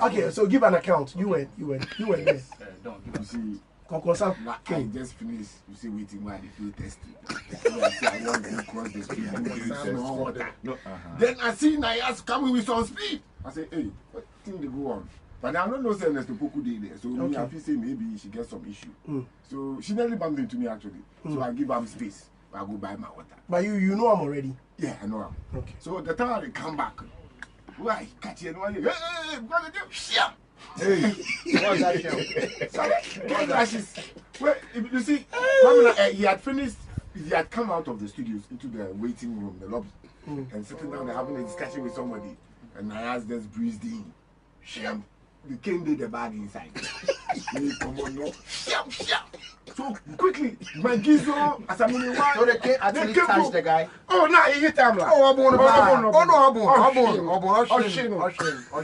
Okay, so give an account. You were there. Don't give us. See, I just finished. You see, waiting while they do testing. I want to cross the street. Then I see Nayas coming with some speed. I say, hey, what thing they go on? But I don't know say Ernest Opoku there. So me, I feel say maybe she gets some issue. So she nearly bumped into me actually. So I give her space. I go buy my water. But you know I'm already. Yeah, I know him. Okay. So the time they come back, why catch you? Hey, brother, hey, what's that show? Well, if you see, he had finished. He had come out of the studios into the waiting room, the lobby, and sitting down and having a discussion with somebody. And I asked just breezed in. Sham. The king did the bag inside. Come on, no. Sham. So quickly, my gizo, as I mean, So the king actually touched the guy. Oh, no, he hit him like. Oh,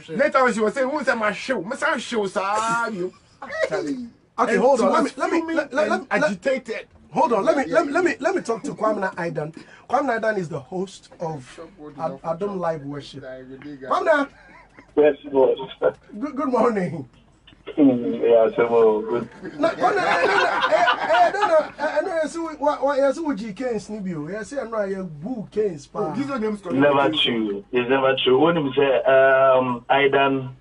Later when she was saying, who's at my show? My show, sir. Okay, hold on. Let me agitated. Hold on. Let me talk to Kwamna Aidan. Kwamna Aidan is the host of Adom Live Worship. Kwamna. Yes, boss. Good morning. Yeah, so good. I know what you can snip you. Yes, I know you boo can spa. Never true. It's never true. When you say Aidan,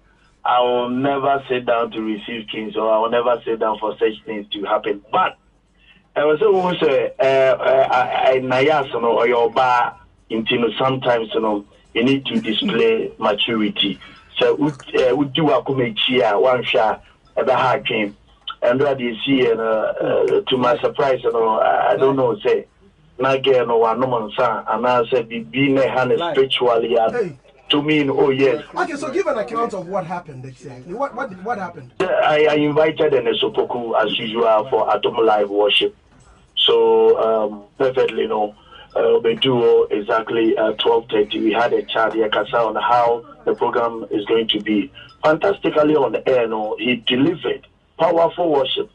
I will never sit down to receive kings, or I will never sit down for such things to happen. But I was always say Nayas or your bar sometimes you need to display maturity. So we do a committee one shot at the hard game, and that you see to my surprise, I don't know say not get no one no man son, and I said being a hand spiritually to mean oh yes. Okay, so give an account of what happened exactly. What happened? I invited Ernest Opoku as usual for Adom Live Worship. So perfectly we do exactly 12:30. We had a chat here on how the program is going to be. Fantastically on the air, he delivered powerful worship.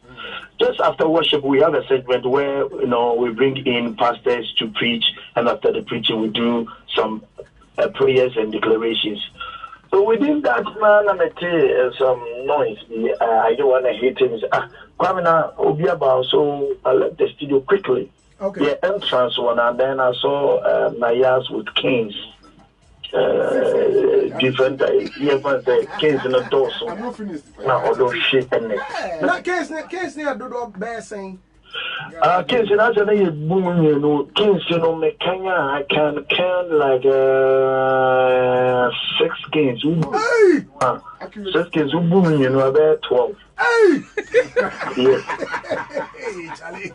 Just after worship, we have a segment where we bring in pastors to preach, and after the preaching, we do some prayers and declarations. So within that man, I some noise. I don't want to hit him. Kwamina Obiaba, so I left the studio quickly. Okay. The entrance one, and then I saw Nayas with kings. Different kings in the door. So now all those shit and it. That case near do best saying. Kings in Azania boom, kings me Kenya, I can count like 6 kings. Hey! 6 kings who boom, about 12. Hey! Yes. Hey, Charlie.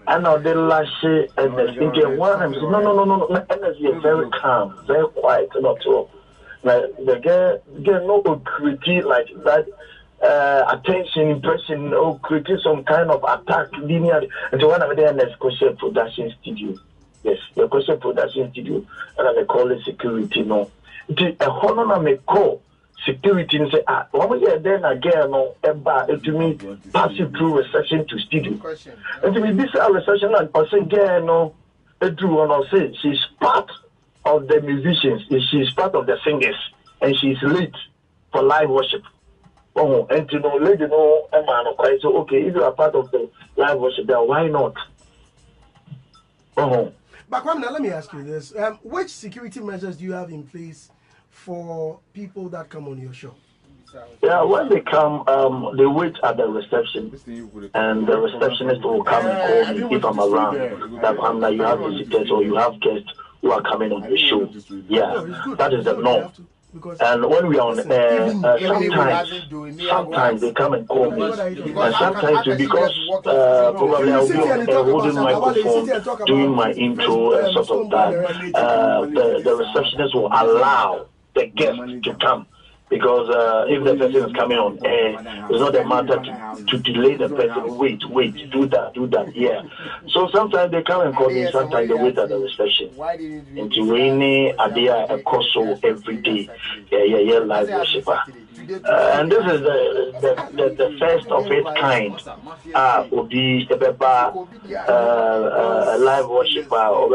I know they lash it and they think one of them. No. Energy is very calm, very quiet, not too. Like the girl no critique like that. Attention, impression, or create some kind of attack linear. And so one of them is Kosher Production Studio. Yes, the Kosher Production Studio, and I call it security. No, a honor me call security and say, one year then again, no, to me, pass it through recession to studio. And to me, this recession, and I say, again, no, I say, she's part of the musicians, she's part of the singers, and she's late for live worship. Oh, and to know, let you know, man, so okay, if you are part of the live worship, then why not? But Kwamina, let me ask you this: which security measures do you have in place for people that come on your show? Yeah, when they come, they wait at the reception, and the receptionist will come and call me if I'm around. That Kwamina, you have visitors or you have guests who are coming on the show. Yeah, that is the norm. And when we are on air, sometimes they come and call me, and sometimes because probably I'll be holding microphone, doing my intro and sort of that, the receptionist will allow the guest to come. Because if the person is coming on air, it's not a matter to delay the person. Wait, do that, yeah. So sometimes they come and call me, sometimes they wait at the reception. Into rainy, Adia, a Koso every day. Yeah, live worshiper. And this is the first of its kind. Will be a live worshiper, or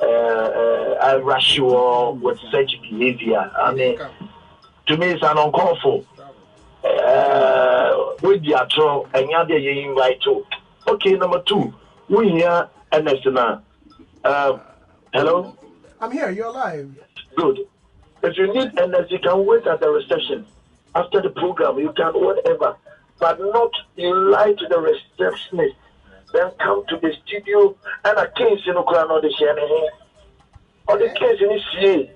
a rational with such behavior. I mean, to me it's an uncalled for. With the atro and you're invite to. Okay, number 2, we here Ernest now. Hello? I'm here, you're live. Good. If you need Ernest, you can wait at the reception. After the program, you can whatever. But not you lie to the receptionist. Then come to the studio and a case in Ukraine or the Shanahan. Or the case in CA.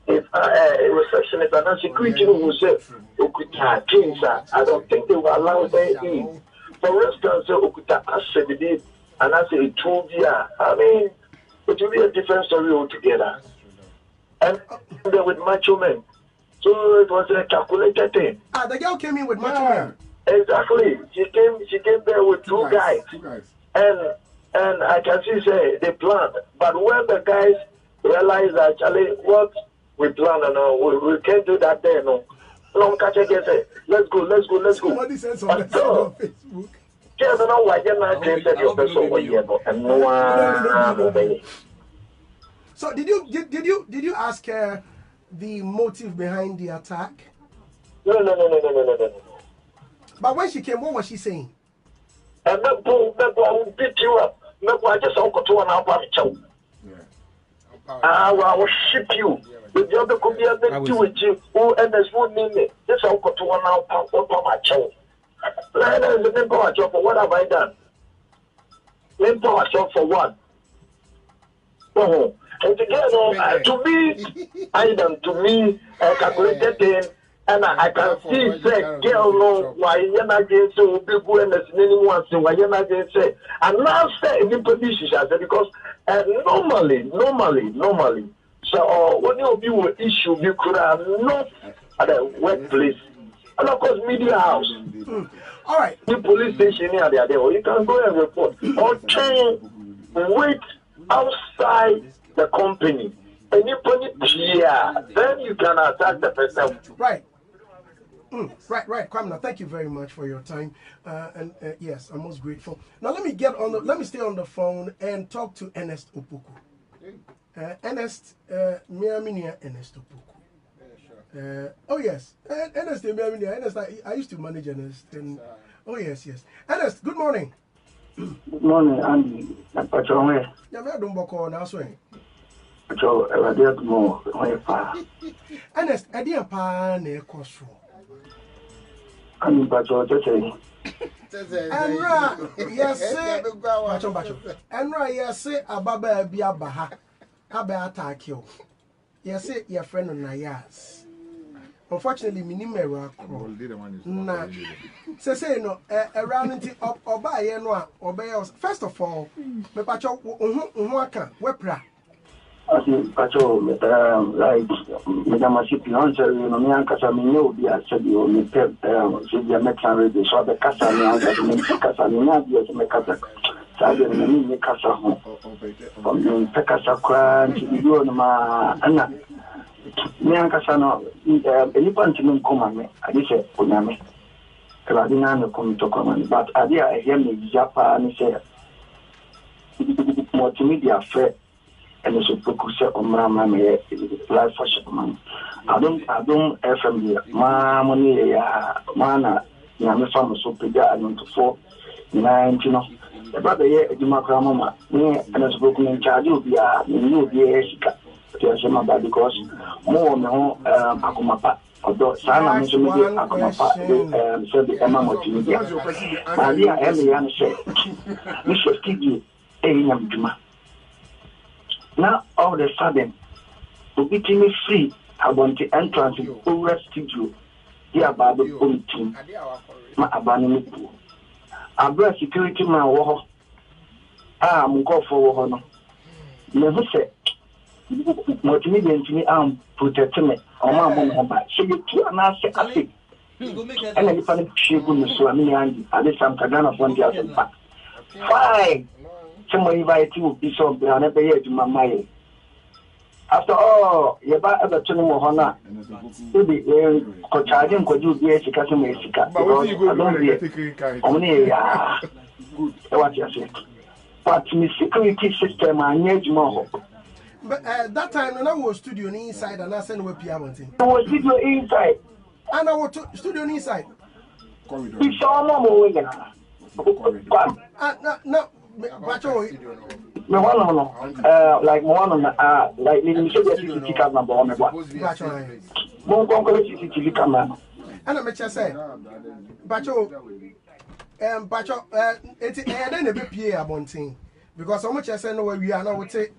If a receptionist and a security who said, I don't think they will allow them in. For instance, Okuta said it, and I said, it will be, I mean, it will be a different story altogether. And then with Macho Men. So it was a calculated thing. The girl came in with Macho Men. Exactly. She came there with two guys. And I can see say they planned. But when the guys realized actually what we planned, we can't do that there, no. No, catch again say, let's go. Somebody said something on Facebook. So did you ask her the motive behind the attack? No. But when she came, what was she saying? I will beat you up. I just want to I will ship you. With the other could be a bit to with you. Who and this would mean it. This I'll go to 1 hour on my chow. What have I done? Name power shop for what? And together, to me, calculated thing, and I can see that girl know why you're not getting so big when there's anyone saying why you're not getting say. And now say in position because normally. So when you will issue you could have not at a workplace. And of course media house. All right. The police station here there, or you can go and report. Or wait outside the company. And you put it here, then you can attack the person. Right. Right. Kwamina, thank you very much for your time. And yes, I'm most grateful. Now let me stay on the phone and talk to Ernest Opoku. Ernest, Miaminia Ernest Opoku. Oh yes, Ernest, Miaminia Ernest. I used to manage Ernest. And oh yes. Ernest, good morning. Good morning, Andy. Yeah, I don't work on us. Ernest, I didn't pay ne cost. I'm Bacho, yes, Ababa Biabaha. How attack you? Yes, your friend on Nayas. Unfortunately, minimum nah. Say no, around up or buy or buy us. First of all, me pacho waka wepra. Pacho, like Madame Sipianza, me and Casamino, the Asabio, me pep, Sylvia Metan, the Shabba Casamina, the Mecasa, Sagan, the Casa, from the Pecasa Cran to the Yonama, Anna. Me and Casano, any punchman command, I did say, Uname. Cladina come to command, but I hear me Japan say multimedia fair. And it's a focus on my life for shipment. I don't FM my money, mana, Yammy Farmer so big. I don't for 19. About the year, Macramama, me and as broken in charge, you'll be a new Diasica. Because more no Akumapa, although Sana mentioned Akumapa, said the Emma Multimedia. Maria Elian said, Mr. Kiji, Eliam Juma. Now, all of a sudden, to be me free, I want the entrance in over studio. Dear Babu Bunting, my abandoned. I brought security man. I'm go for honor. Never said, multimedia to me, I'm protecting me. On my home. So you two are not sick. And if I should go to Swami and at this time, Kagana from the other back. Fine. Someone invited you to be so I never hear to my mind. After all, you're about ever to know Hona. You'll be charging could you be a customer? Only what you say. But the security system, I need more. But that time, when I was studio inside and I sent away piano thing. I was studio inside. And I was studio inside. It's all normal way. No, Bacho. No, like one like you should get CCTV camera on the Bacho. CCTV camera. And I met you say, Bacho, Bacho, it's then a bit PA about thing. Because how much I say no where we are now, what's it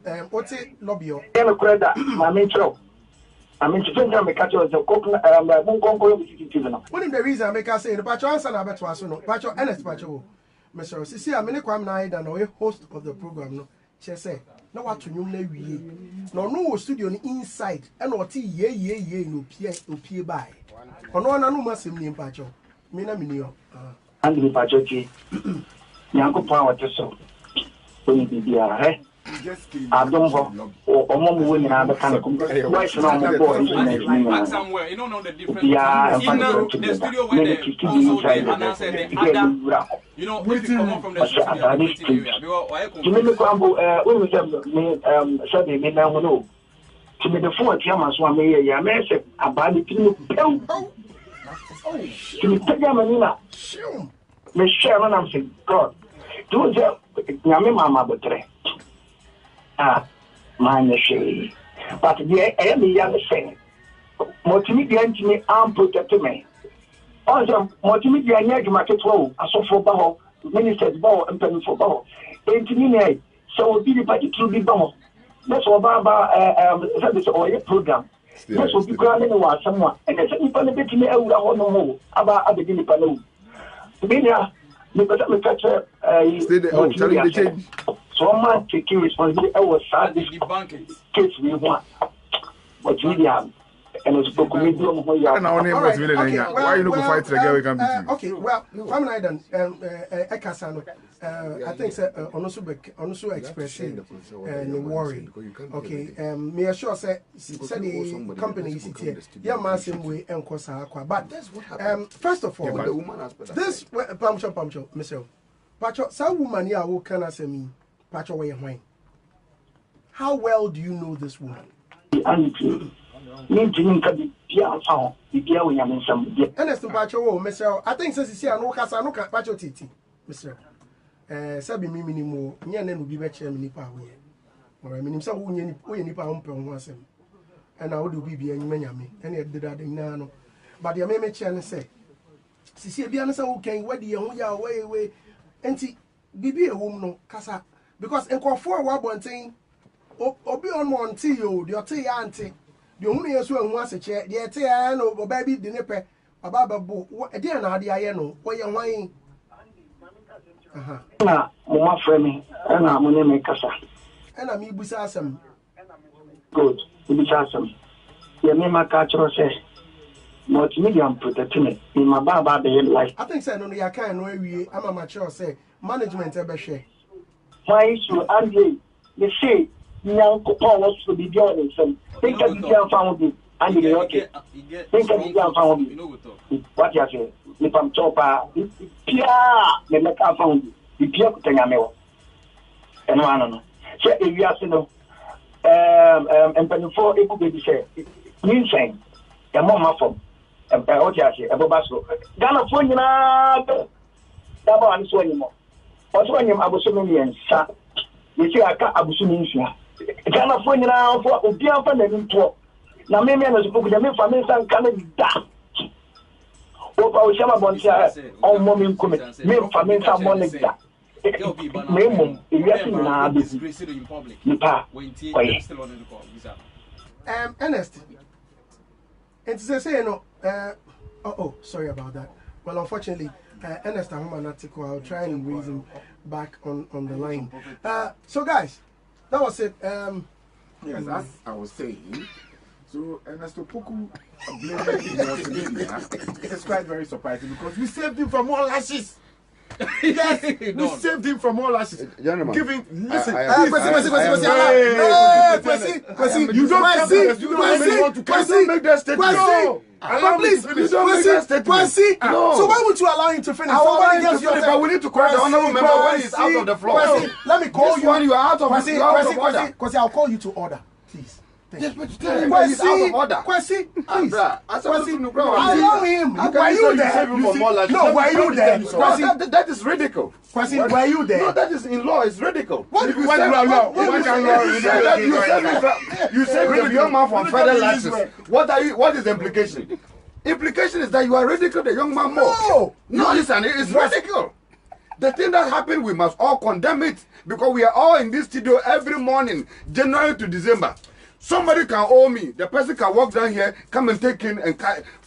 lobby? I'm a credit, my metro. I mean, to think I'm a catcher of the coconut, one of the reasons I make us say the Bacho answer, I bet was no, Bacho, Ernest Bacho. Mr. See, I'm in a night and a host of the program. No, she say, no, what to you, no studio inside, and what ye, no peer by. Or no, no, must in Pacho. Mina Minio. And the Pacho, Yanko Power to so. When you be a I don't know, or more women are the kind of question on the board. Somewhere, you don't know the difference. Yeah, in the studio where they also they announce the other, you know, if you come from the studio, to me, the crumble, when we said, me now, no. To me, the 4 Tiamas 1 year, I may say, about the to me, Tagamana, Miss Sharon, I'm saying, God, do it, Yammy Mamma, but my shame. But the enemy young saying, multimedia to me, I'm protecting me. Also, multimedia near to market row, a so for bow, minister's bow, and penny for bow. Ain't me, so be the party to be bow. That's what Baba service or a program. That's what you call anyone, someone, and there's any funny bit in the old more about other guinea palo. Media, because I'm a catcher, so much taking responsibility. I was sad this case we want. But we have, and it's book medium. Why you look fight the girl we can beat you? Okay, well, I'm not done. Ekasano. I think also expressing and worry. Okay, me assure say the company is here. Yeah, massive way and kosa aqua. But first of all, this pamcho, Michelle. Pacho, some woman here who can answer me. Pacho, where you how well do you know this woman? Ernest Pacho, Michelle. I think since you no casa no Pacho Titi, Michelle. Sabi me minimo, nya na no bi be chere me nipa wo ye. Ora me nim say wo nya nipa ho mpe ho asem. And I would do be anyuma nyame. And e deda de na no. But the me chere ne say. Sisi bia na say wo kan wadi ye ho ya we. Enti bibi e wom no kasa because enkofo wa bonten obi on monti yo de ote ya anti de hu ne yeso ahu aseche de ete ya no oba bi de ne pe baba babo e de na ade aye no wo ye hwan aha na mo ma frɛ me na mo ne me kasa na me busa asem good busa asem ye me ma ka chro se multimedia protecting me in my baba be life. I think say no ya kan no awie ama ma chro say management e be hwe why issue and they say young couple was to be doing some think that you found it and you okay think that you found it what you say if I'm chopa pia me make found it pia kutanya mewo eno ano so if you are no and when for e could be say insane the mama from what you say about basko Ghana for nyina da ba an so anymore also when you abusumi nsa you see aka abusumi nsia Ghana for nyina for obi afa na nto na me na so poku me fa me san kan da o pa o chama bontia on mo me nkome me fa me san mo ne da me mum e yasi na be nipa Ernest and say no sorry about that. Well, unfortunately Ernest an article. I'll try and raise him back on the line. So guys, that was it. Yes, as I was saying, so Ernest Opoku it's quite very surprising because we saved him from all lashes. Yes, we saved him from all lashes. Giving listen. You don't make that statement. No. Please, no. So why would you allow him to finish? Somebody gets your but we need to correct the honorable member when he's out of the floor. Let me call you. You are out of Kwesi, I'll call you to order. Please. Yes, but he's out of order. Kwesi, please. Allow him. Were you there? No, were you there? That is ridicule. Kwesi, were you there? No, that is in law. It's ridicule. What law? You said the young man from federal license. What is the implication? Implication is that you are ridiculing the young man more. No, listen, it's ridicule. The thing that happened, we must all condemn it because we are all in this studio every morning, January to December. Somebody can owe me. The person can walk down here, come and take in and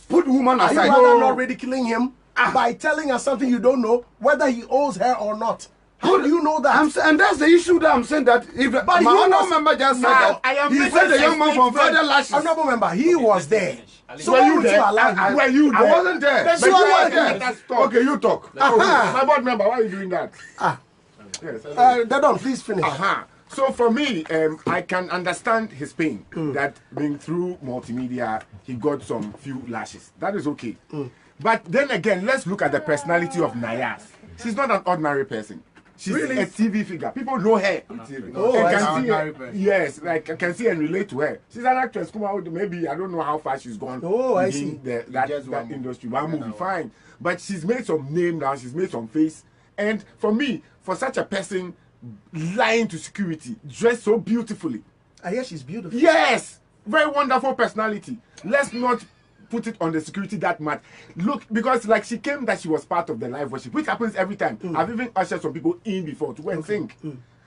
put woman aside. Are you not ridiculing him by telling us something you don't know, whether he owes her or not? How do you know that? And that's the issue that I'm saying that if my honorable member just said that, he said the young man from federal lashes. Honorable member, he was there. So were you there? Were you there? I wasn't there. But you were there. Okay, you talk. My board member, why are you doing that? Yes. Dadon, please finish. So for me, I can understand his pain that being through multimedia, he got some few lashes. That is okay. But then again, let's look at the personality of Nayas. She's not an ordinary person. She's really? A TV figure. People know her. Yes, like I can see and relate to her. She's an actress. Come out, maybe I don't know how far she's gone. I see. That industry. One movie, fine. But she's made some name now. She's made some face. And for me, for such a person, lying to security, dressed so beautifully. I hear she's beautiful. Yes, very wonderful personality. Let's not put it on the security that much. Look, because like she came that she was part of the live worship, which happens every time. I've even ushered some people in before to go and sing.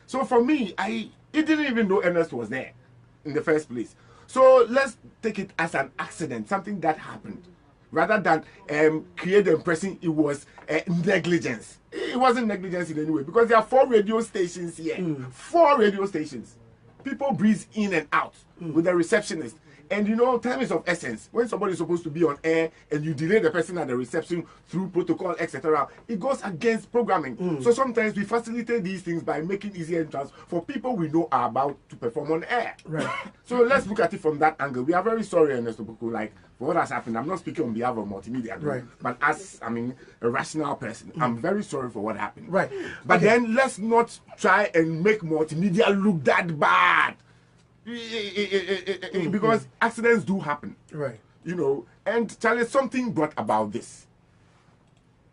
So for me, I didn't even know Ernest was there in the first place. So let's take it as an accident, something that happened, rather than create the impression it was negligence. It wasn't negligence in any way because there are 4 radio stations here. 4 radio stations. People breeze in and out with the receptionist. And you know, time is of essence. When somebody is supposed to be on air and you delay the person at the reception through protocol, etc., it goes against programming. So sometimes we facilitate these things by making easy entrance for people we know are about to perform on air. Right. So let's look at it from that angle. We are very sorry, Ernest Opoku, like for what has happened. I'm not speaking on behalf of multimedia, right? But as a rational person, I'm very sorry for what happened. Right. But then let's not try and make multimedia look that bad. Because accidents do happen, right? You know, and Charlie, something brought about this.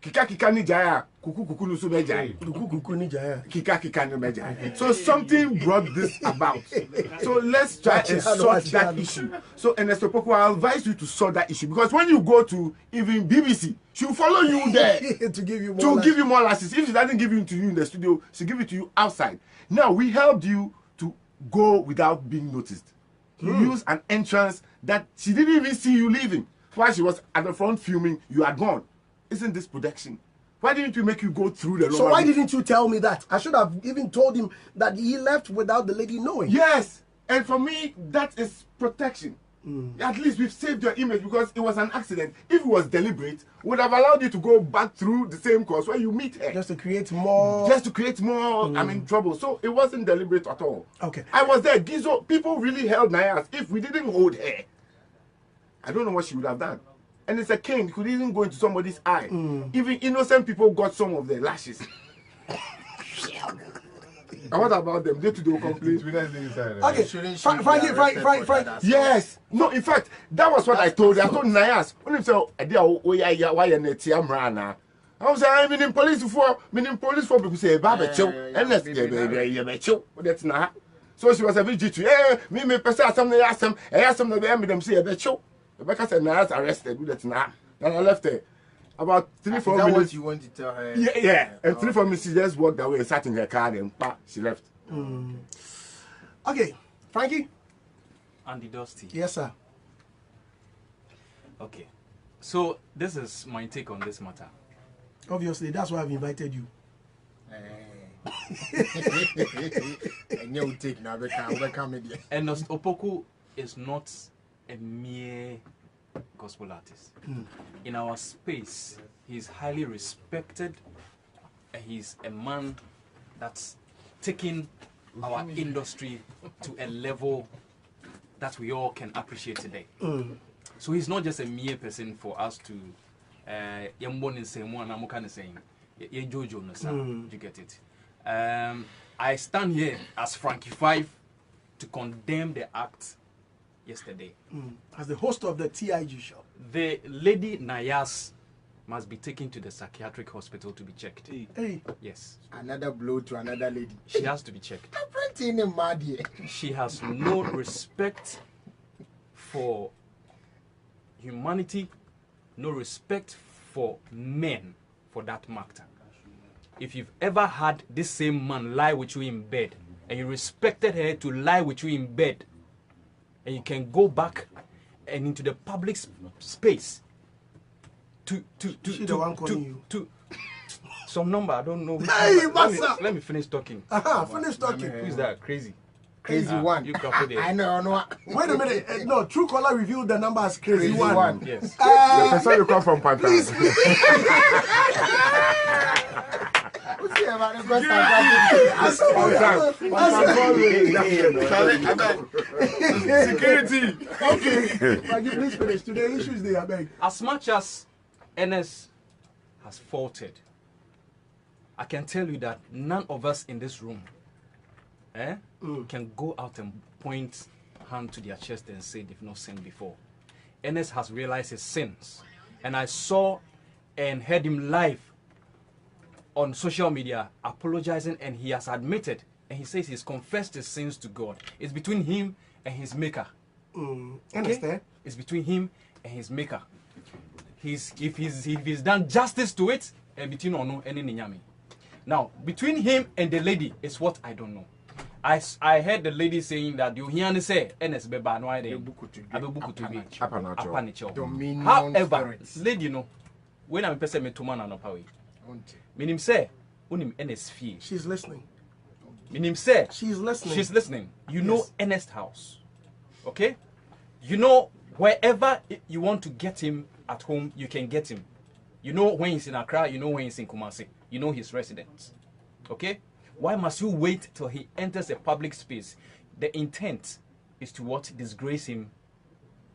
Kika kika ni jaya, kuku kuku nusu mejai. Kuku kuku ni jaya. Kika kika ni mejai. So something brought this about. So let's try and sort that issue. So Ernest Opoku, I advise you to sort that issue because when you go to even BBC, she'll follow you there to give you more lashes. If she doesn't give it to you in the studio, she'll give it to you outside. Now we helped you to go without being noticed. You use an entrance that she didn't even see you leaving. While she was at the front filming, you are gone. Isn't this protection? Why didn't we make you go through the So why didn't you tell me that? I should have even told him that he left without the lady knowing. Yes, and for me, that is protection. At least we've saved your image because it was an accident. If it was deliberate, we would have allowed you to go back through the same course where you meet her. Just to create more. Trouble. So it wasn't deliberate at all. Okay. I was there. Gizo, people really held Nayas. If we didn't hold her, I don't know what she would have done. And it's a cane. It could even go into somebody's eye. Even innocent people got some of their lashes. And what about them? They will complain. Okay, Frank. Yes. No, in fact, that was what I told her. I told Nayas. When he said, I was saying, I'm in police for people say, so she was a vigil. Me, person, something asked them, I asked them to be them say, Rebecca said, Nayas arrested. Then I left her. About 3-4 minutes. What you want to tell her? Yeah. And 3-4 minutes, she just walked away, sat in her car, and she left. Okay, Frankie? Andy Dusty. Yes, sir. Okay. So, this is my take on this matter. Obviously, that's why I've invited you. Ernest Opoku is not a mere gospel artist. In our space, he's highly respected. He's a man that's taking our industry to a level that we all can appreciate today. So he's not just a mere person for us to you get it. I stand here as Frankie 5 to condemn the act yesterday. As the host of the TIG show. The lady Nayas must be taken to the psychiatric hospital to be checked. Hey. Yes. Another blow to another lady. She has to be checked. She has no respect for humanity, no respect for men, for that matter. If you've ever had this same man lie with you in bed, and you respected her to lie with you in bed, and you can go back and into the public space to some number, I don't know. Hey, let me finish talking. Finish talking. Who is that? Crazy one. You copied it. I know. Wait a minute. No, Truecaller revealed the number as crazy one. Yes. The person you come from Pantan. Security. Okay. Please finish. Today issues they are big. As much as Ernest has faltered, I can tell you that none of us in this room can go out and point hand to their chest and say they've not sinned before. Ernest has realized his sins, and I saw and heard him live on social media apologizing, and he has admitted, and he says he's confessed his sins to God. It's between him and his maker. Understand? It's between him and his maker. If he's done justice to it, and between Ono and Ninyami. Now, between him and the lady is what I don't know. I heard the lady saying that you hear say Ernest Beba no ide abebuku to be apanicho. However, lady no when I'm person me to man no power. Meaning say unim Ernest fee. She's listening. Meaning say she's listening. She's listening. You know Ernest house. Okay? You know wherever you want to get him at home, you can get him. You know when he's in Accra, you know when he's in Kumasi. You know his residence. Okay? Why must you wait till he enters a public space? The intent is to what? Disgrace him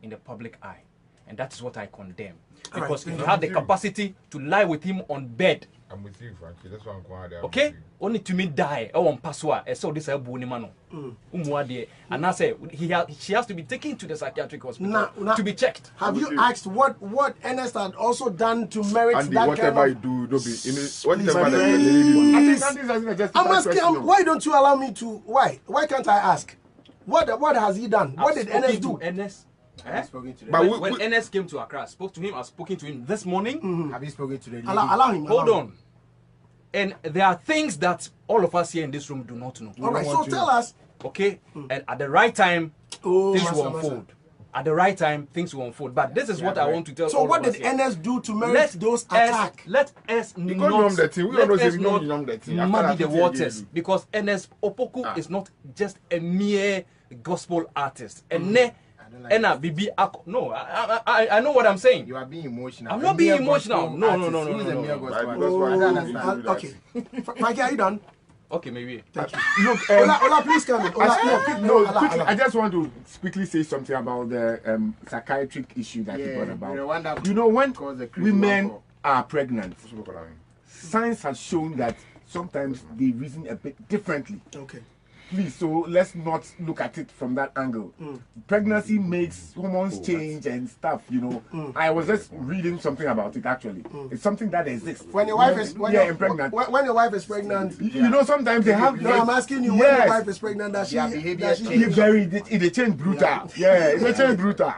in the public eye. And that's what I condemn. Because if you have the capacity to lie with him on bed, I'm with you, Frankie. That's why I'm going there. Okay? Only to me die. I want password. I saw this mano. And I say she has to be taken to the psychiatric hospital to be checked. Have you asked what Ernest had also done to merit Andy, that whatever kind you of... do, don't be. Please. I think Andy's just I'm asking. Why don't you allow me to? Why? Why can't I ask? What has he done? What did Ernest do? Ernest. But when Ernest came to Accra, I spoke to him. I spoken to him this morning. Have you spoken to the lady? Allow him. Hold on. And there are things that all of us here in this room do not know. All right, so tell us. Okay? And at the right time, things will unfold. At the right time, things will unfold. But this is what I want to tell So all what of us did here. Ernest do to merit those attacks? Let us not muddy the waters. Because Ernest Opoku is not just a mere gospel artist. No, I know what I'm saying. You are being emotional. I'm not being emotional. No. Who is a mere gospel That's artist? why I don't understand. Okay. Frankie, are you done? Okay, maybe. Thank you. Look, Ola, please come in. Quickly, I just want to quickly say something about the psychiatric issue that you brought about. You know, when women are pregnant, science has shown that sometimes they reason a bit differently. Okay. Please, so let's not look at it from that angle. Pregnancy makes hormones change and stuff, you know. I was just reading something about it actually. It's something that exists. When your wife is pregnant, when your wife is pregnant, you know, sometimes they have. No, I'm asking you, when your wife is pregnant, does she it change brutal. Yeah, it change brutal.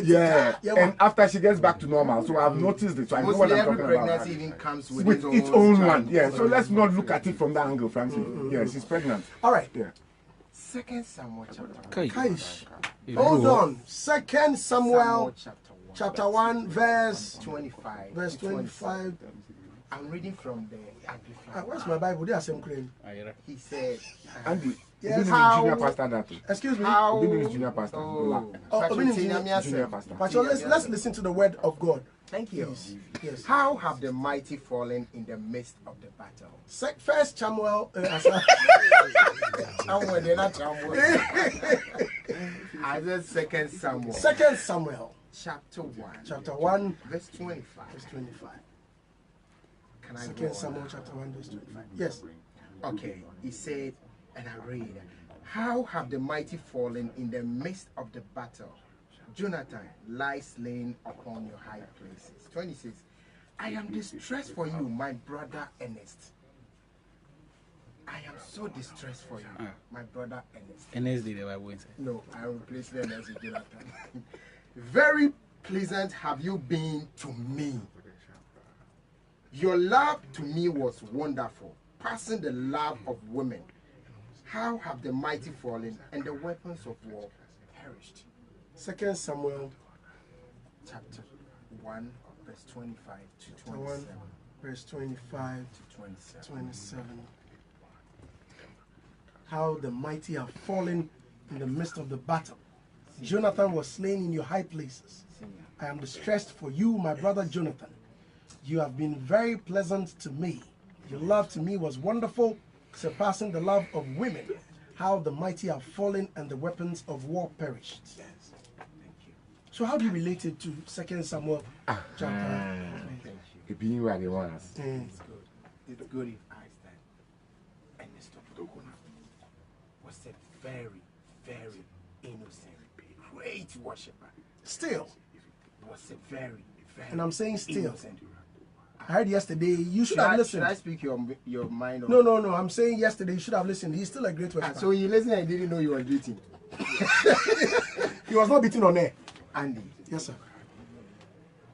Yeah, and after she gets back to normal, so I've noticed it. So I know what I'm talking about. Pregnancy even comes with its own one. Yeah, so let's not look at it from that angle, frankly. Yeah, she's pregnant. All right. Yeah. 2 Samuel chapter 1. Kaish. Hold on. 2 Samuel chapter 1 verse 25. Verse 25. I'm reading from the Amplified. Where's my Bible? There's some cream. He said, Andy, yes, junior pastor that. Excuse me. Junior pastor. Junior pastor. But let's listen to the word of God. Thank you. Yes. How have the mighty fallen in the midst of the battle? 1 Samuel. I said 2 Samuel. 2 Samuel. Chapter 1. Chapter 1. Verse 25. Verse 25. Can I 2 Samuel chapter 1 verse 25. Yes. Okay. He said, and I read, How have the mighty fallen in the midst of the battle? Jonathan lies slain upon your high places. 26. I am distressed for you, my brother Ernest. I am so distressed for you, my brother Ernest. Ernest did the Bible inside. No, I will replace Ernest with Jonathan. Very pleasant have you been to me. Your love to me was wonderful, passing the love of women. How have the mighty fallen and the weapons of war perished? 2 Samuel Chapter 1, verse 25 to 1, 27. verse 25 To 27. 27. How the mighty have fallen in the midst of the battle. Jonathan was slain in your high places. I am distressed for you, my brother Jonathan. You have been very pleasant to me. Your love to me was wonderful, surpassing the love of women. How the mighty have fallen and the weapons of war perished. Thank you. So how do you relate it to 2 Samuel chapter? Thank you. Being where they want us. It's good. It's good if I stand. Ernest Opoku was a very, very innocent, great worshiper. Still, Was a very, very and I'm saying still. innocent. I heard yesterday, you should have listened. Should I speak your mind? No, no, no. I'm saying yesterday, you should have listened. He's still a great worshiper. So you listened and didn't know you were beating. He was not beaten on air. Andy, Yes, sir.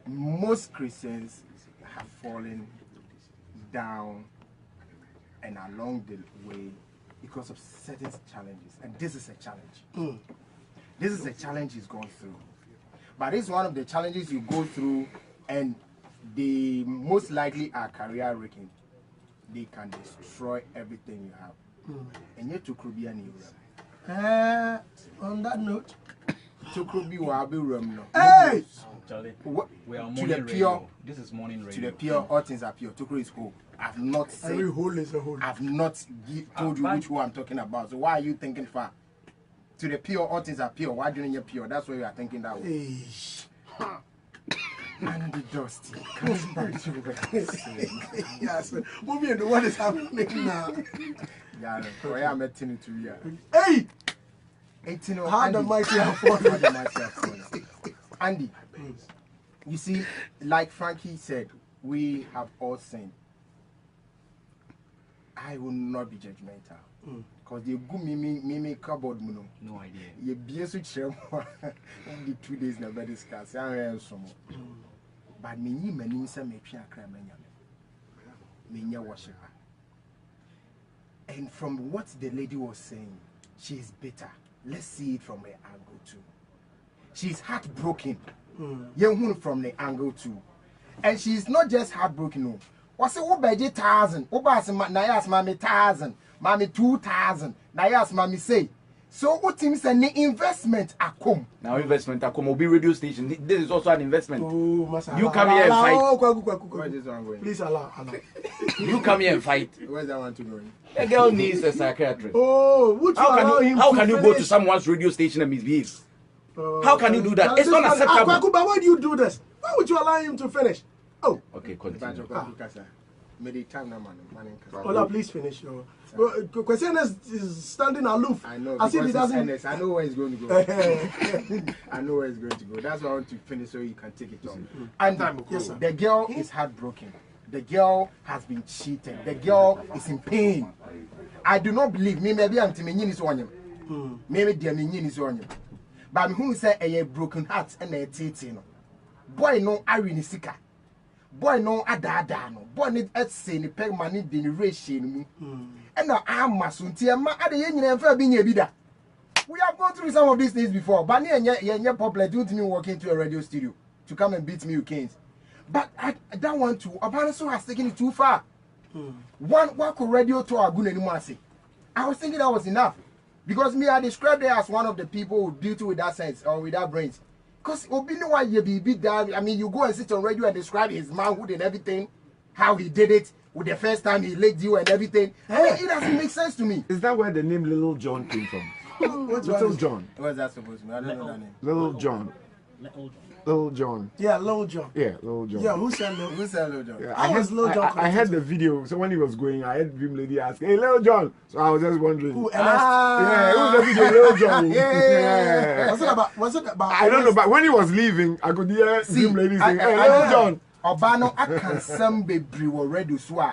most Christians have fallen down and along the way because of certain challenges. And this is a challenge. This is a challenge he's gone through. But it's one of the challenges you go through, and they most likely are career wrecking. They can destroy everything you have. And yet to Krubi and On that note, to Krubi will be room. hey! Charlie, What? we are To morning the radio. pure, This is morning radio. to the pure, all things are pure. Tukru is whole. I've not said, Every hole is a hole. I've not told you which one I'm talking about. So why are you thinking far? To the pure, all things are pure. Why do you need pure? That's why you are thinking that way. Hey. And the dusty. Coming back to the Yes, moving into what is happening now. Yeah, I am a tenant to you. Hey! 18 How the mighty have How fallen. the mighty have fallen. Andy, you see, like Frankie said, we have all sinned. I will not be judgmental. Because they go me cupboard muno. No idea. You be a switch only 2 days never discuss. I am some. But me ni many some me pia cry me worshiper. And from what the lady was saying, she is bitter. Let's see it from the angle too. She's heartbroken. Young from the angle too. And she's not just heartbroken. No. What's it? What by 1,000? What by some? Now yes, mommy 1,000. Mommy 2,000. Now yes, mommy say. So what team say the investment come? Now investment come be radio station. This is also an investment. Oh, Master. You come here and fight. Oh, Where's this one going? please allow. You come here and fight. Where's that one to go? A girl needs a psychiatrist. Oh, would you allow him How to can you go to finish? someone's radio station and misbehave? How can you do that? It's not acceptable. But why do you do this? Why would you allow him to finish? Oh, Okay, continue. Ola, please finish your. Question is standing aloof. I know. As if he because it's doesn't. Ernest. I know where he's going to go. I know where he's going to go. That's why I want to finish so you can take it on. And Yes, sir. the girl is heartbroken. The girl has been cheated. The girl is in pain. I do not believe me. Maybe I'm Timinyin is on him. Maybe the Minyin is on him. But who say a broken heart and a teething? Boy, no, Irene Sika. Boy, no, Adada. No. Boy, need at say the peg money generation. And now I'm Masuntia. Ma, at the end, never been a bidder. We have gone through some of these things before. But you're popular. Don't me walk into a radio studio to come and beat me, you can't. But I don't want to. Abanaso has taken it too far. One work radio to our good anymore. I was thinking that was enough. Because me, I described her as one of the people who built with that sense or with that brains. Because why you be that. I mean, you go and sit on radio and describe his manhood and everything, how he did it with the first time he licked you and everything. I mean, it doesn't make sense to me. Is that where the name Little John came from? What's Little John. What's that supposed to mean? I don't know that name. Little John. Little John. Yeah, Lil John. Yeah, Little John. Yeah, who said Lil? Who said Lil John? Yeah, How was Lil John? I heard the video. So when he was going, I heard Dream Lady ask, "Hey, Little John." So I was just wondering. Who? Yeah, who's the video, Little John? Yeah. Was it about? I don't know, but when he was leaving, I could hear Dream Lady saying, "Hey, Little John." Obano, I can some baby already so.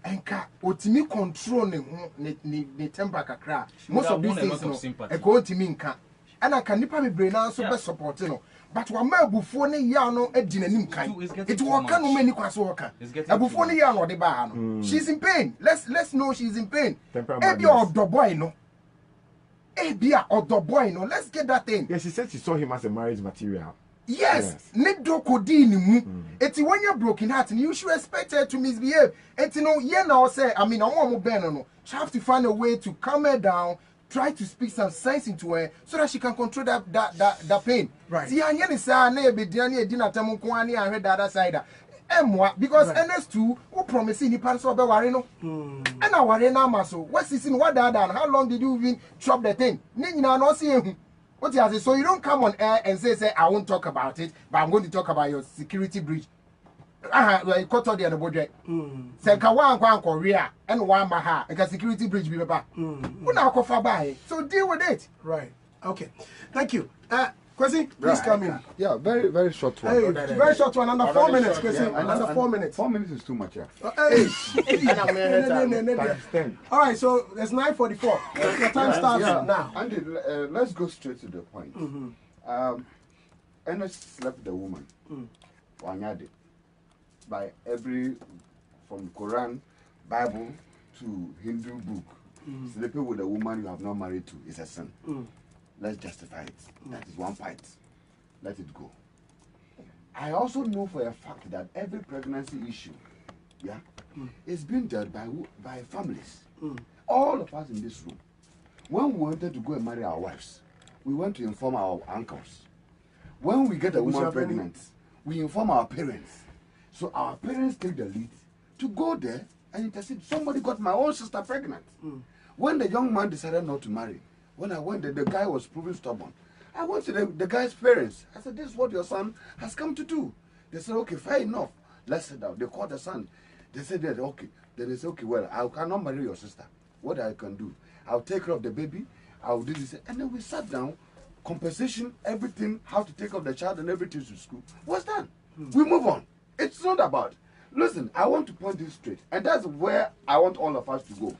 Enka otimi control ne temper kakra. Most of these things no. E go otimi nka. Ana kan nipa me brain na so be support no. But wa ma abufuo ne ya no edi nanim kan. It will kan no many kwaso worker. Abufuo ne ya no de ba no. She's in pain. Let's know she's in pain. Ebi odo boy no. Ebia odo boy no. Let's get that thing. Yeah, she said she saw him as a marriage material. Yes, Nedo Kodini mu. Eti when you're broken heart, you should expect her to misbehave. Eti no, yeah, now say, I mean, I want to no. She have to find a way to calm her down, try to speak some sense into her, so that she can control that pain. Right. See, I hear say, ne be diani edina temu kwani. I heard the other side. Because Ernest too, who promising the parents of the worry no. And I worry now, maso. What's this in what done? How long did you even chop the thing? Nina no see him. What is it? So you don't come on air and say I won't talk about it, but I'm going to talk about your security breach. Well, you cut all the other budget. Say Kawan Korea and one Maha and security breach be back. So deal with it. Right. Okay. Thank you. Kwesi, please come in. Yeah, very, very short one. Hey, very short one, under 4 minutes, Kwesi. Yeah, Under 4 minutes. 4 minutes is too much, yeah. Hey. All right, so it's 9:44. Your time starts now. Andy, let's go straight to the point. Ernest slept with the woman. Wanyade. By every, from Quran, Bible to Hindu book, sleeping with a woman you have not married to is a sin. Let's justify it. That is one part. Let it go. I also know for a fact that every pregnancy issue, is being dealt by families. All of us in this room, when we wanted to go and marry our wives, we went to inform our uncles. When we get a woman pregnant, we inform our parents. So our parents take the lead to go there and intercede. Somebody got my own sister pregnant. When the young man decided not to marry, when I went there, the guy was proving stubborn. I went to the guy's parents. I said, this is what your son has come to do. They said, okay, fair enough. Let's sit down. They called the son. They said, okay. Then they said, okay, well, I cannot marry your sister. What I can do, I'll take care of the baby. I'll do this. And then we sat down, compensation, everything, how to take care of the child and everything to school was done. We move on. It's not about, listen, I want to point this straight. And that's where I want all of us to go.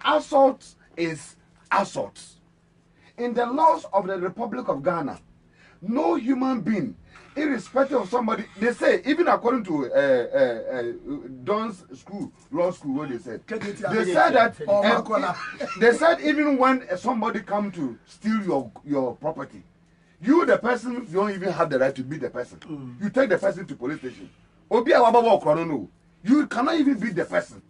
Assault is assault. In the laws of the Republic of Ghana, no human being, irrespective of somebody, they say, even according to Don's school, law school, what they said, they said that, they said even when somebody come to steal your property, you, the person, you don't even have the right to beat the person. You take the person to police station. You cannot even beat the person.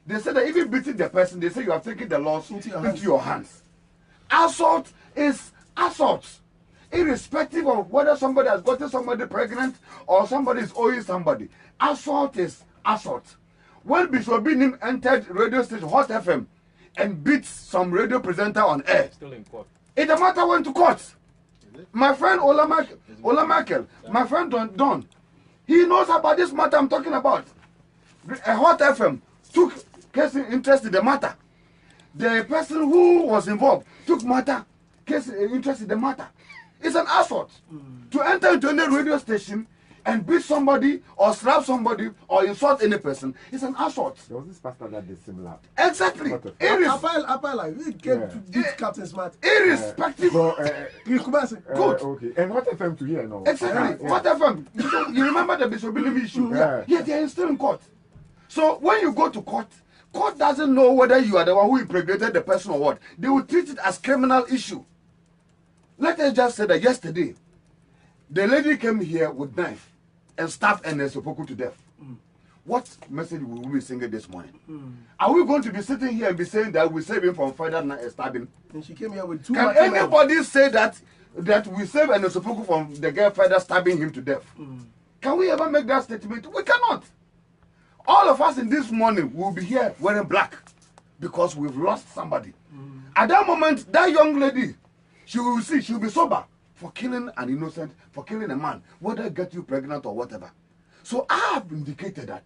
They said that even beating the person, they say you have taken the laws into your hands. Assault is assault. Irrespective of whether somebody has gotten somebody pregnant or somebody is owing somebody. Assault is assault. When Bishop Binim entered radio station Hot FM and beat some radio presenter on air, Still in court. it the matter went to court. My friend Ola Michael, my friend Don, he knows about this matter I'm talking about. A Hot FM took case interest in the matter. The person who was involved took case interest in the matter. It's an assault to enter into any radio station and beat somebody or slap somebody or insult any person. It's an assault. There was this pastor that did similar. Exactly. Irrespective. Good. Okay. And what FM to hear now? Exactly. What FM? You remember the Bishop Billy issue? Yeah, they are still in court. So when you go to court, court doesn't know whether you are the one who impregnated the person or what. They will treat it as criminal issue. Let us just say that yesterday, the lady came here with knife and stabbed Ernest Opoku to death. What message will we be singing this morning? Are we going to be sitting here and be saying that we save him from further stabbing? And she came here with two. Can anybody say that we save Ernest Opoku from the girl further stabbing him to death? Can we ever make that statement? We cannot. All of us in this morning will be here wearing black because we've lost somebody. At that moment, that young lady, she will be sober for killing an innocent, for killing a man, whether it get you pregnant or whatever. So I have indicated that,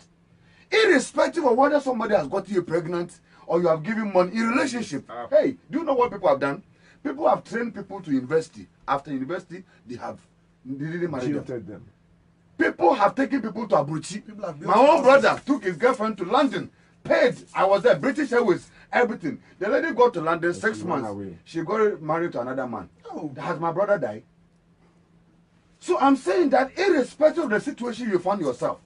irrespective of whether somebody has got you pregnant or you have given money in relationship, hey, do you know what people have done? People have trained people to university. After university, they didn't marry them. People have taken people to Abuchi. My own brother took his girlfriend to London, paid. I was there, British Airways, everything. The lady got to London 6 months. She got married to another man. Oh. Has my brother died? So I'm saying that irrespective of the situation you find yourself,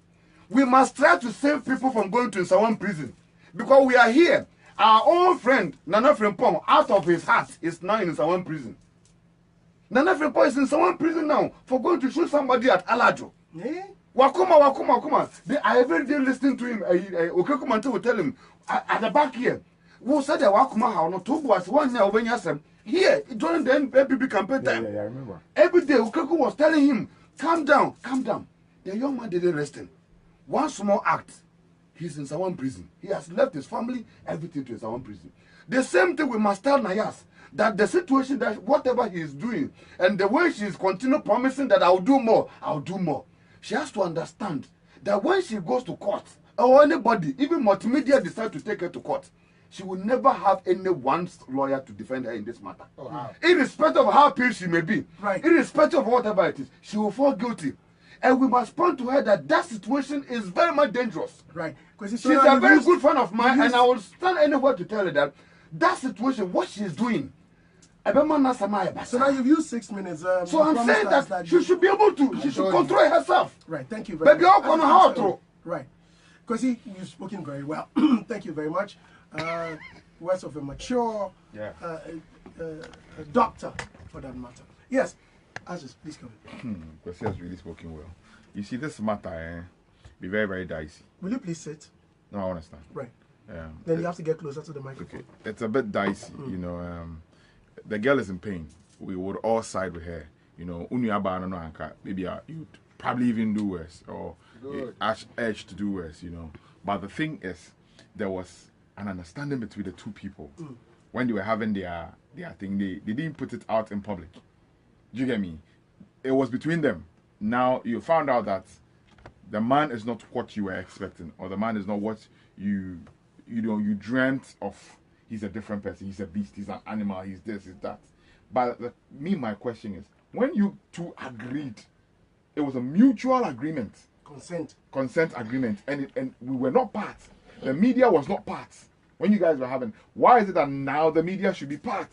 we must try to save people from going to someone prison. Because we are here. Our own friend, Nana Frimpong, out of his heart, is now in someone prison. Nana Frimpong is in someone prison now for going to shoot somebody at Alajo. Yeah. Wakuma. I every day listening to him. Okekumanto will tell him at the back here. Who said that Wakuma how not two was 1 year when you here during the NPP campaign time. Yeah, I remember. Every day Okeku was telling him, calm down. The young man didn't rest him. One small act, he's in someone prison. He has left his family, everything to someone prison. The same thing we must tell Nayas. That the situation, that whatever he is doing, and the way she is continue promising that I'll do more. She has to understand that when she goes to court, or anybody, even multimedia decide to take her to court, she will never have any one lawyer to defend her in this matter. Oh, wow. Irrespective of how pale she may be, right. Irrespective of whatever it is, she will fall guilty. And we must point to her that situation is very much dangerous. Right. She's a very good friend of mine, and I will stand anywhere to tell her that situation, what she is doing. So now you've used 6 minutes. So I'm saying that she should be able to, she should control herself. Right, thank you very much. Right, because you've spoken very well. Thank you very much. Words of a mature doctor, for that matter. Yes, Aziz, please come. Because he has really spoken well. You see, this matter be very, very dicey. Will you please sit? No, I understand. Right. Then you have to get closer to the microphone. Okay, it's a bit dicey, you know. The girl is in pain. We would all side with her. You know, maybe you'd probably even do worse, or urge to do worse, you know. But the thing is, there was an understanding between the two people. When they were having their thing, they didn't put it out in public. Do you get me? It was between them. Now you found out that the man is not what you were expecting, or the man is not what you dreamt of. He's a different person. He's a beast. He's an animal. He's this. He's that. But my question is, when you two agreed, it was a mutual agreement. Consent agreement, and we were not part. The media was not part. When you guys were having, why is it that now the media should be part?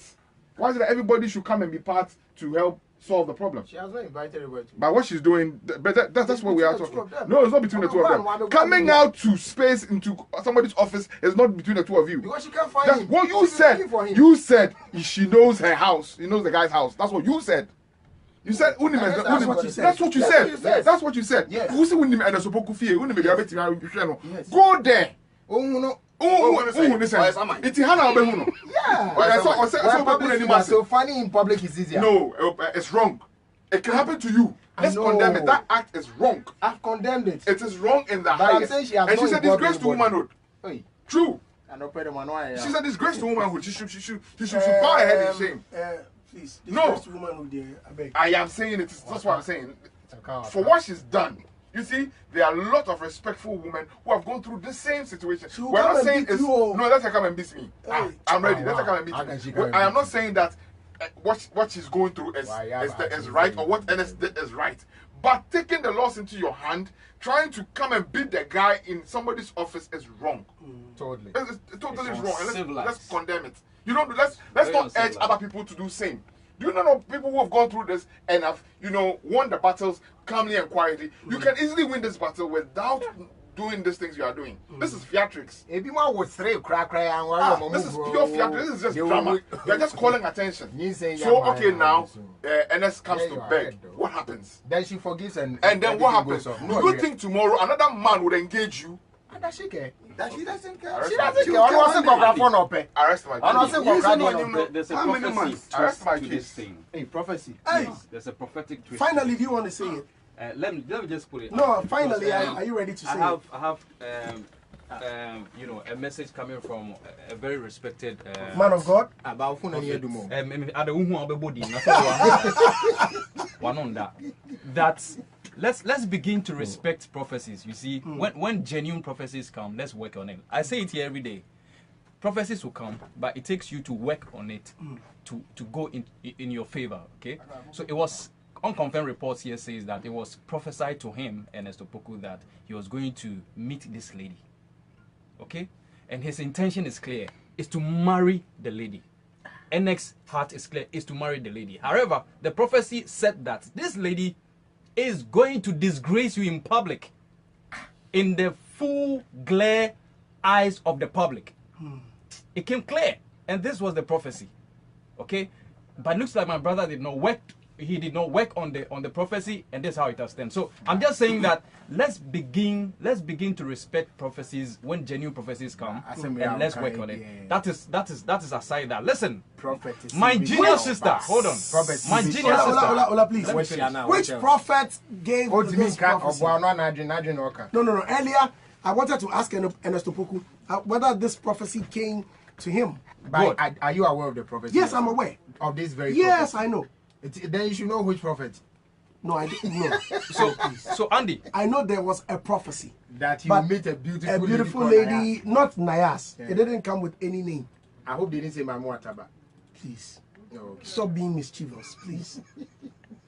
Why is it that everybody should come and be part to help solve the problem? She has not invited everybody. But what she's doing, but that's what we are talking. No, it's not between the two of them. Coming out to space into somebody's office is not between the two of you. Because she can't find him. What you said. You said she knows her house. She knows the guy's house. That's what you said. You said that's what you said. That's what you said. That's what you said. Yes. Who said Ernest Opoku fie? Go there. So funny in public is easier. No, it's wrong. It can happen to you. Let's condemn it. That act is wrong. I've condemned it. It is wrong in the highest. And she's a disgrace to womanhood. True. She's a disgrace to womanhood. She should bow her head in shame. Please. No. I am saying it. That's what I'm saying. For what she's done. You see, there are a lot of respectful women who have gone through the same situation. We're not saying it's no. Let her come and beat me. I'm ready. Let her come and beat me. I am not saying that what she's going through is right, or what Ernest did is right. But taking the laws into your hand, trying to come and beat the guy in somebody's office is wrong. Totally. It's totally wrong. And let's condemn it. You know, let's not urge other people to do same. Do you know people who have gone through this and have, won the battles calmly and quietly? You can easily win this battle without doing these things you are doing. This is theatrics. This is pure theatrics. This is just drama. You are just calling attention. So, okay, now, Ernest comes to beg. What happens? Then she forgives and then what happens? Do you think tomorrow another man would engage you? She doesn't care. Arrest my case. There's a prophecy to this thing. Hey, prophecy. Hey. There's a prophetic twist. Finally, do you want to say it? Let me just put it. No, finally, are you ready to say it? I have you know, a message coming from a very respected man of God. About phone and you do more. One on that. That's let's begin to respect prophecies. You see, when genuine prophecies come, let's work on it. I say it here every day. Prophecies will come, but it takes you to work on it to go in your favor. Okay, so it was unconfirmed reports here says that it was prophesied to him, Ernest Opoku, that he was going to meet this lady. Okay, and his intention is clear: is to marry the lady. NX's heart is clear: is to marry the lady. However, the prophecy said that this lady is going to disgrace you in public, in the full glare eyes of the public. It came clear, and this was the prophecy. Okay, but it looks like my brother did not work. He did not work on the prophecy, and that's how it has stand. So I'm just saying that let's begin to respect prophecies when genuine prophecies come, and let's work on it. That is aside that. Listen, my junior sister, hold on. My junior sister, please. Which prophet gave this prophecy? No. Earlier, I wanted to ask Ernest Opoku whether this prophecy came to him. But are you aware of the prophecy? Yes, I'm aware of this very. Yes, prophecy? I know. Then you should know which prophet. No, I didn't know. So Andy, I know there was a prophecy that you meet a beautiful lady, not Nayas. Yeah. It didn't come with any name. I hope they didn't say Mamu Ataba. Please, okay. Stop being mischievous, please.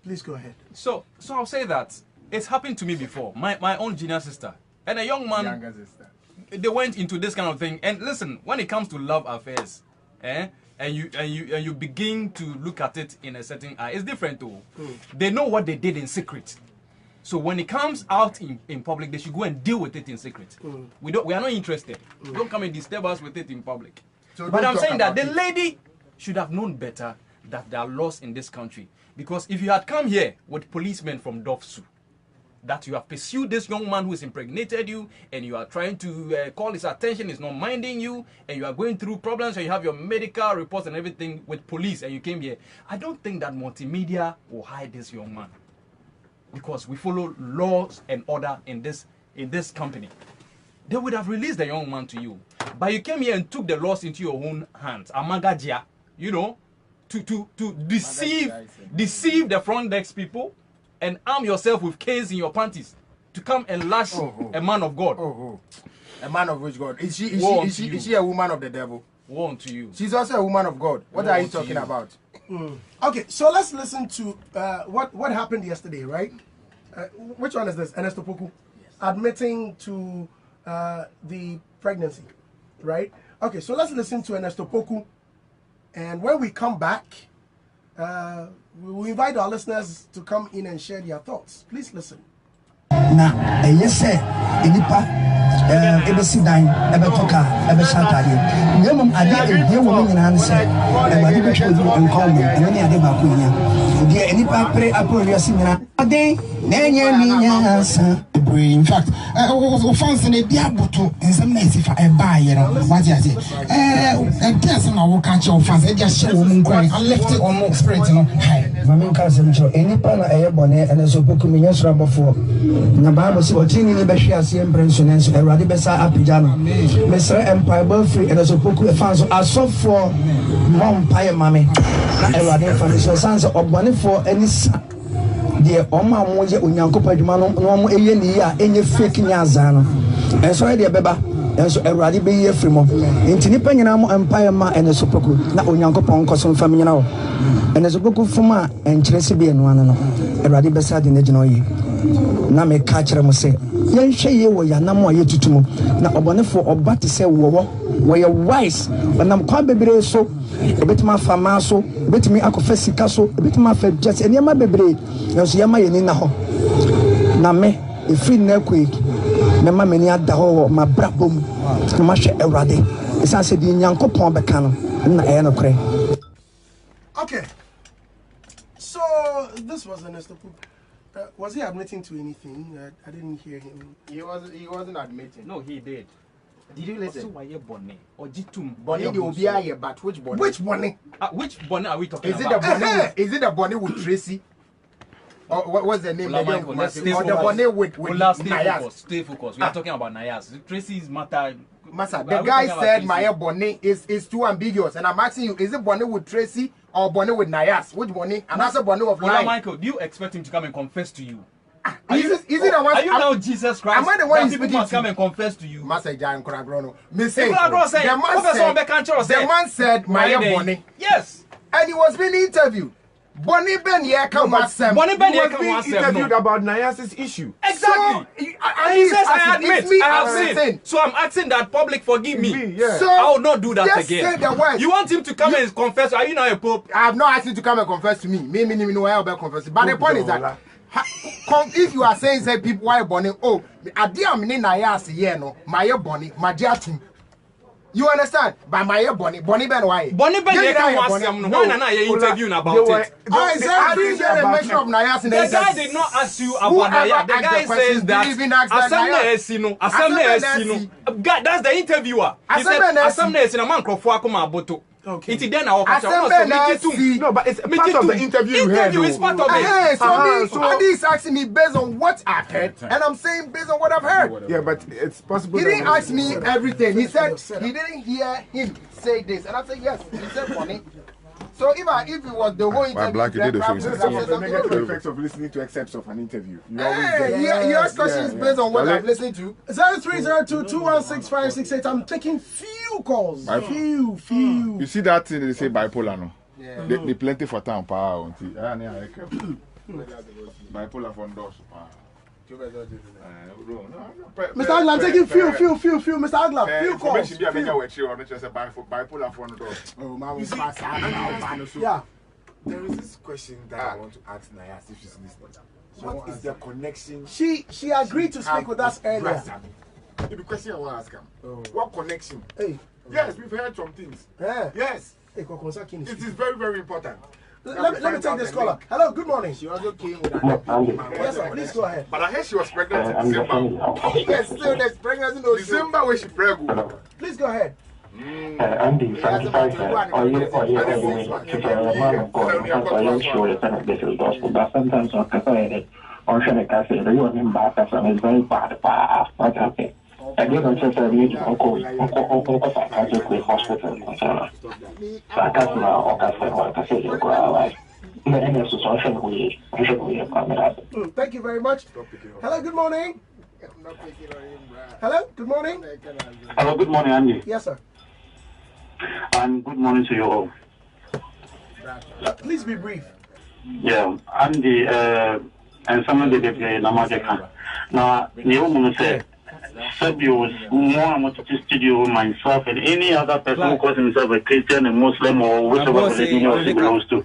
Please go ahead. So I'll say that it's happened to me before. My own junior sister and a young man. Younger sister. They went into this kind of thing. And listen, when it comes to love affairs, and you begin to look at it in a certain eye, it's different too. They know what they did in secret. So when it comes out in public, they should go and deal with it in secret. We are not interested. Don't come and disturb us with it in public. So but I'm saying that the lady should have known better that there are laws in this country. Because if you had come here with policemen from Dofsu, that you have pursued this young man who has impregnated you, and you are trying to call his attention, he's not minding you, and you are going through problems, and you have your medical reports and everything with police, and you came here, I don't think that multimedia will hide this young man, because we follow laws and order in this company. They would have released the young man to you, but you came here and took the laws into your own hands, amagajia, you know, to deceive the front desk people, and arm yourself with canes in your panties to come and lash a man of God. A man of which God? Is she a woman of the devil? Woe to you. She's also a woman of God. What are you talking about? Okay, so let's listen to what happened yesterday, right? Which one is this? Ernest Opoku? Yes. Admitting to the pregnancy, right? Okay, so let's listen to Ernest Opoku, and when we come back, we invite our listeners to come in and share their thoughts. Please listen. Na yes enipa ebesi dan ebetoka ebeshatade nyemom ade edie wo nyina nse ebade betwe enkomo ene ade ba ko nya die enipa pre aporiasi nyina ade na enye minya sa. In fact, fans in a diaboto and some nights if I buy it, what you say, and person I will catch your fans, and just show them crying. I left it on more spirit, you know. Hi, Mammy Cousin Joe, any pan a bonnet and a Sopokumias rubber for Nababa, so Tini Bashia, CM Branson, and Radibesa Apijano, Mr. Empire Burfree, and a Sopoku fans are so for Mom Pie Mammy, not a Radin family, so sons of money for any son. The Oma Moja Unyanko Padmano, no Enia, any fake Nyazano. And so I dear Beba, and so a radi be ye frimo. In Tinipanamo Empire Ma and a Sopoku, not Unyanko Poncos and Famino. And a Sopoku Fuma and Chelsea and one, a radi beside in the Genoy. Name catcher must say, Yan Shay, where Yanamo Yetumo, not a bonnet or but to say, where you're wise, but I'm quite baby so. A bit my famaso, a bit me akofesi kaso, a bit my fed just any my baby. Yes, Yama Yenina ho. Name, a free neck, Nema many at the whole, my brabum, Masha Eradi. It's answered in Yanko Pombecano, and I am a Okay. So, this was Ernest Opoku. Was he admitting to anything? I didn't hear him. He wasn't admitting. No, he did. Did you listen? Bonnet or Jitum? Bonnet will be here, but which bonnet? Which bonnet? Which bonnet are we talking about? Is it the bonnet with Tracy? What's the name? Stay focused. We are talking about Nayas. Tracy's matter. Massa, the guy said Maya Bonnet is too ambiguous, and I'm asking you, is it Bonnet with Tracy or Bonnet with Nayas? Which Bonnet? And that's a Bonnet of life. Michael, do you expect him to come and confess to you? Is it the one? Are you now Jesus Christ? Am I the one that people must come and confess to you? Massa Jan Koragrono. The man said Maya Bonnet. Yes. And he was being interviewed. Bonnie Ben Yaka was interviewed about Nayas's issue. Exactly. So, he says, I admit, I have sinned. So I'm asking that public forgive me. Yeah. So I will not do that again. Say the words. You want him to come and confess? Are you not a pope? I have not asked him to come and confess to me. Me, no, I will confess. But the point is that if you are saying say people why Bonnie, oh, I dear me Nayas, yeah, no, my Bonnie, my dear team. You understand? By my Bonnie Ben why? Bonnie Ben interviewing about it. I didn't mention of Nayas. The guy did not ask you about Nayas. The guy says that Assembly. That's the interviewer. He said Assembly is in a man crofo. Okay. It's then our no, but it's part of the interview. Interview is part of it. So Andy is asking me based on what I've heard, and I'm saying based on what I've heard. Yeah, but it's possible. He didn't ask me everything. He said he didn't hear him say this, and I said yes. He said funny. So if it was the whole interview, Black, you did the same. The negative effects of listening to excerpts of an interview. You ask questions based on what I've listened to. 0302216568. I'm taking few calls. Few. You see that thing they say bipolar, no? Yeah. They plenty for town power. Bipolar for those. Mr. Agla, I'm taking few, Mr. Agla, few calls. Yeah. There is this question that I want to ask Nayas if she's listening. What is the connection? She agreed to speak with us earlier. The question I want to ask her. What connection? Hey. Yes, we've heard some things. Yeah. Yes. It is very, very important. Let me take this caller. Hello, good morning. She also came with an yes, sir, please go ahead. But I heard she was pregnant in December. Yes, still there's pregnancy. December when she pregnant. Please go ahead. Andy, sometimes it's very bad. Okay. I don't know if I need to go to hospital. So I can't now, thank you very much. Hello, good morning. Hello, good morning. Hello, good morning, Andy. Yes, sir. And good morning to you all. Please be brief. Yeah, Andy, and some of the Namajaka. Now, the woman said, Sabios, more to studio myself and any other person who calls himself a Christian, a Muslim, or whichever religion he belongs to.